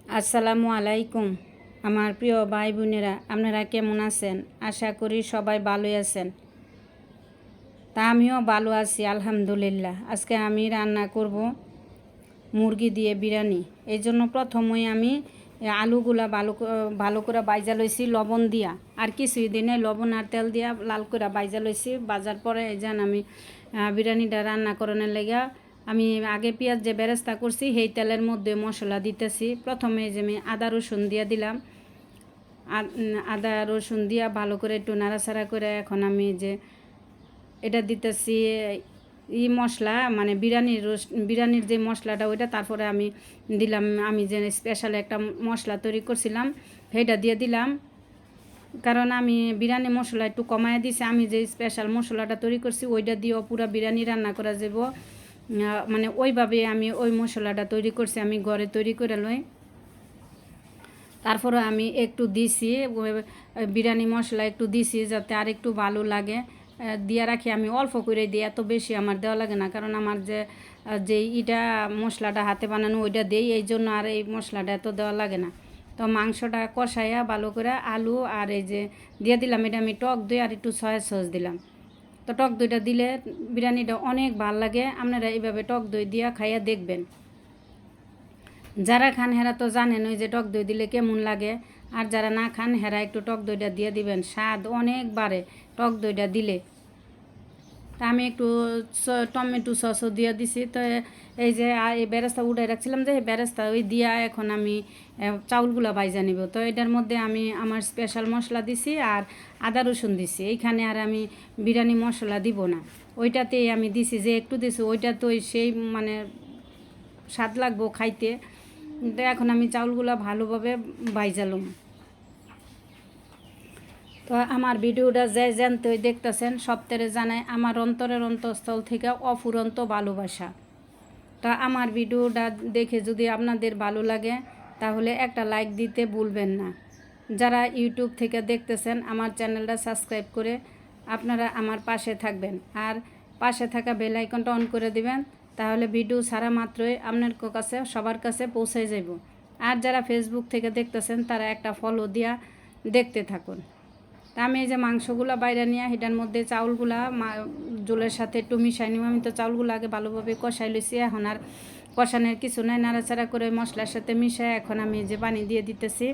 আসসালামু আলাইকুম আমার প্রিয় ভাই বোনেরা, আপনারা কেমন আছেন? আশা করি সবাই ভালোই আছেন। তা আমিও ভালো আছি আলহামদুলিল্লাহ। আজকে আমি রান্না করব মুরগি দিয়ে বিরিয়ানি। এই জন্য প্রথমেই আমি আলুগুলা ভালো করে বাইজা লইছি লবণ দিয়া, আর কিছুই দিনে লবণ আর তেল দিয়া লাল করে বাইজা লইছি। বাজার পরে এই যেন আমি বিরিয়ানিটা রান্না করানোর লেগা আমি আগে পেঁয়াজ যে বেরেস্তা করছি সেই তেলের মধ্যে মশলা দিতেছি। প্রথমে যে আমি আদা রসুন দিয়ে দিলাম, আদা রসুন দিয়া ভালো করে একটু নাড়াচাড়া করে এখন আমি যে এটা দিতেছি মশলা, মানে বিরিয়ানির যে মশলাটা ওইটা, তারপরে আমি দিলাম আমি যে স্পেশাল একটা মশলা তৈরি করছিলাম সেইটা দিয়ে দিলাম। কারণ আমি বিরিয়ানি মশলা একটু কমায় দিছি, আমি যে স্পেশাল মশলাটা তৈরি করছি ওইটা দিয়েও পুরো বিরিয়ানি রান্না করা যাব। মানে ওইভাবে আমি ওই মশলাটা তৈরি করছি, আমি ঘরে তৈরি করে লই। তারপরে আমি একটু দিছি বিরিয়ানি মশলা একটু দিছি যাতে আর একটু ভালো লাগে। দিয়ে রাখি আমি অল্প করে দিই, এত বেশি আমার দেওয়া লাগে না, কারণ আমার যে ইটা মশলাটা হাতে বানানো ওইটা দিই, এই জন্য আর এই মশলাটা এত দেওয়া লাগে না। তো মাংসটা কষাইয়া ভালো করে আলু আর এই যে দিয়ে দিলাম, এটা আমি টক দই আর একটু সয়া সস দিলাম। তো টক দইটা দিলে বিরিয়ানিটা অনেক ভালো লাগে। আপনারা এইভাবে টক দই দিয়া খাইয়া দেখবেন। যারা খান হেরা তো জানেন ওই যে টক দই দিলে কেমন লাগে, আর যারা না খান হেরা একটু টক দইটা দিয়ে দিবেন, স্বাদ অনেক বাড়ে টক দইটা দিলে। তা আমি একটু টমেটো সসও দিয়ে দিছি। তো এই যে এই বেরেস্তা উঠাই রাখছিলাম, যে এই বেরেস্তা ওই দিয়া এখন আমি চাউলগুলো বাইজা নিব। তো এটার মধ্যে আমি আমার স্পেশাল মশলা দিছি আর আদা রসুন দিছি। এইখানে আর আমি বিরিয়ানি মশলা দিব না, ওইটাতেই আমি দিছি, যে একটু দিছি ওইটা তো সেই মানে স্বাদ লাগবো খাইতে। তো এখন আমি চাউলগুলো ভালোভাবে বাইজালুম। তো আমার ভিডিওটা যে জানতে দেখতেছেন সপ্তাহে জানাই আমার অন্তরের অন্তঃস্থল থেকে অফুরন্ত ভালোবাসা। তা আমার ভিডিওটা দেখে যদি আপনাদের ভালো লাগে তাহলে একটা লাইক দিতে ভুলবেন না। যারা ইউটিউব থেকে দেখতেছেন আমার চ্যানেলটা সাবস্ক্রাইব করে আপনারা আমার পাশে থাকবেন, আর পাশে থাকা বেল আইকনটা অন করে দিবেন, তাহলে ভিডিও ছাড়া মাত্রই আপনার কাছে সবার কাছে পৌঁছে যাব। আর যারা ফেসবুক থেকে দেখতেছেন তারা একটা ফলো দিয়া দেখতে থাকুন। তা আমি এই যে মাংসগুলো বাইরে নিয়ে এটার মধ্যে চাউলগুলা জলের সাথে একটু মিশাই নিব। আমি তো চাউলগুলো আগে ভালোভাবে কষাই লইছি, এখন আর কষানোর কিছু নাই, নাড়াচাড়া করে মশলার সাথে মিশাই এখন আমি যে পানি দিয়ে দিতেছি।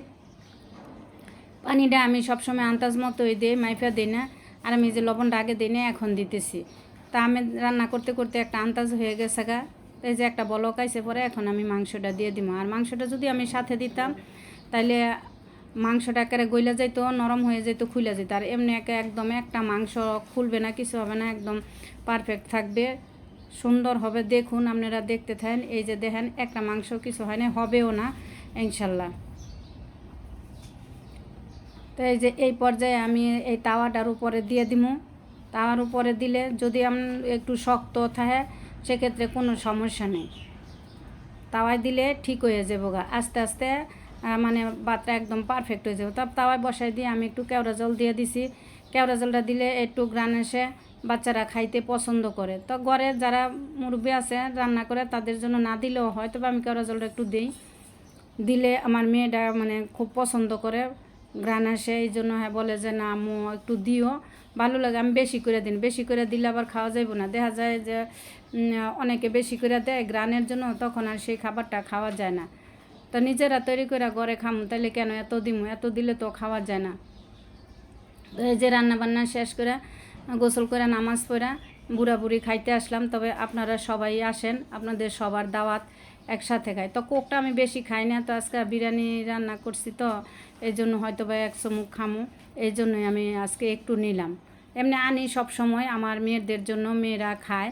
পানিটা আমি সবসময় আন্দাজ মতোই দিই, মাইফা দিই না, আর আমি যে লবণটা আগে দিই না এখন দিতেছি। তা আমি রান্না করতে করতে একটা আন্দাজ হয়ে গেছে গা, এই যে একটা বলক আইসে পরে এখন আমি মাংসটা দিয়ে দিব। আর মাংসটা যদি আমি সাথে দিতাম তাইলে মাংসটা একেবারে গইলা যাইতো, নরম হয়ে যেত, খুলে যেত। আর এমনি একদম একটা মাংস খুলবে না, কিছু হবে না, একদম পারফেক্ট থাকবে, সুন্দর হবে। দেখুন আপনারা দেখতে থাকেন, এই যে দেখেন একটা মাংস কিছু হয় না, হবেও না ইনশাল্লাহ। তো এই যে এই পর্যায়ে আমি এই তাওয়াটার উপরে দিয়ে দিব। তাওয়ার উপরে দিলে যদি একটু শক্ত থাকে সেক্ষেত্রে কোনো সমস্যা নেই, তাওয়ায় দিলে ঠিক হয়ে যাবো গা, আস্তে আস্তে মানে ভাতটা একদম পারফেক্ট হয়ে যাবে। তারপর তাওয়ায় বসাই দিয়ে আমি একটু কেওড়া জল দিয়ে দিছি। কেওড়া জলটা দিলে একটু গ্রান এসে বাচ্চারা খাইতে পছন্দ করে। তো ঘরে যারা মুরব্বী আছে রান্না করে তাদের জন্য না দিলেও হয়, তবে আমি কেওড়া জলটা একটু দিই, দিলে আমার মেয়েটা মানে খুব পছন্দ করে, গ্রান আসে, এই জন্য হ্যাঁ বলে যে না আম্মু একটু দিও, ভালো লাগে। আমি বেশি করে দিন, বেশি করে দিলে আবার খাওয়া যাইব না, দেখা যায় যে অনেকে বেশি করে দেয় গ্রানের জন্য, তখন আর সেই খাবারটা খাওয়া যায় না। তো নিজেরা তৈরি করে ঘরে খামু, তাইলে কেন এত দিমু, এত দিলে তো খাওয়া যায় না। এই যে রান্নাবান্না শেষ করে গোসল করে নামাজ পড়া বুড়া বুড়ি খাইতে আসলাম। তবে আপনারা সবাই আসেন, আপনাদের সবার দাওয়াত, একসাথে খাই। তো কোকটা আমি বেশি খাই না, তো আজকে বিরিয়ানি রান্না করছি, তো এই জন্য হয়তো বা 100 মুখ খামু, এই জন্যই আমি আজকে একটু নিলাম। এমনি আনি সব সময় আমার মেয়েদের জন্য, মেয়েরা খায়।